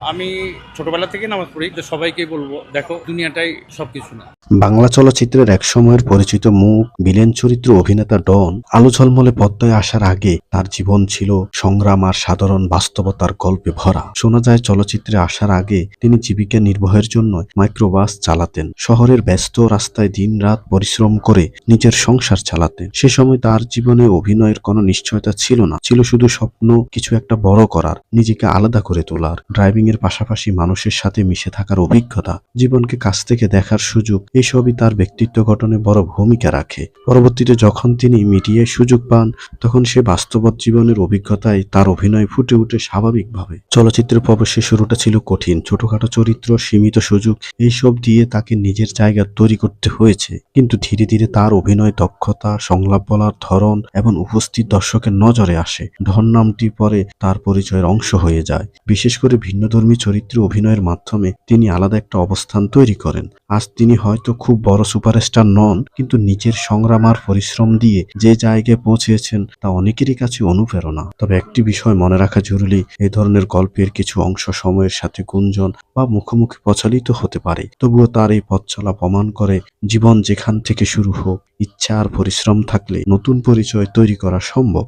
আমি ছোটবেলা থেকে নামাজ পড়ি, তো সবাইকেই বলবো দেখো দুনিয়াটাই সবকিছু না। বাংলা চলচ্চিত্রের একসময়ের পরিচিত মুখ, ভিলেন চরিত্র অভিনেতা ডন আলো ঝলমলে পর্দায় আসার আগে তার জীবন ছিল সংগ্রাম আর সাধারণ বাস্তবতার গল্পে ভরা। শোনা যায় চলচ্চিত্রে আসার আগে তিনি জীবিকা নির্বাহের জন্য মাইক্রোবাস চালাতেন। শহরের ব্যস্ত রাস্তায় দিনরাত পরিশ্রম করে নিজের সংসার চালাতেন। সে সময় তার জীবনে অভিনয়ের কোনো নিশ্চয়তা ছিল না, ছিল শুধু স্বপ্ন কিছু একটা বড় করার, নিজেকে আলাদা করে তোলার। ড্রাইভিং এর পাশাপাশি মানুষের সাথে মিশে থাকার অভিজ্ঞতা, জীবনকে কাছ থেকে দেখার সুযোগ, এসবই তার ব্যক্তিত্ব গঠনে বড় ভূমিকা রাখে। পরবর্তীতে যখন তিনি মিডিয়ায় সুযোগ পান, তখন সে বাস্তব জীবনের অভিজ্ঞতায় তার অভিনয় ফুটে ওঠে স্বাভাবিকভাবে। চলচ্চিত্রের প্রবেশের শুরুটা ছিল কঠিন, ছোটখাটো চরিত্র, সীমিত সুযোগ, এইসব দিয়ে তাকে নিজের জায়গা তৈরি করতে হয়েছে। কিন্তু ধীরে ধীরে তার অভিনয় দক্ষতা, সংলাপ বলার ধরন এবং উপস্থিত দর্শকের নজরে আসে। ডন নামটি পরে তার পরিচয়ের অংশ হয়ে যায়। বিশেষ করে ভিন্নধর্মী চরিত্রে অভিনয়ের মাধ্যমে তিনি আলাদা একটা অবস্থান তৈরি করেন। আজ তিনি হয়তো খুব বড় সুপারস্টার নন, কিন্তু নিজের সংগ্রাম আর পরিশ্রম দিয়ে যে জায়গায় পৌঁছেছেন তা অনেকেরই কাছে অনুপ্রেরণা। তবে একটি বিষয় মনে রাখা জরুরি, এই ধরনের গল্পের কিছু অংশ সময়ের সাথে গুঞ্জন বা মুখোমুখি প্রচালিত হতে পারে। তবুও তার এই পথ চলা প্রমাণ করে, জীবন যেখান থেকে শুরু হোক, ইচ্ছা আর পরিশ্রম থাকলে নতুন পরিচয় তৈরি করা সম্ভব।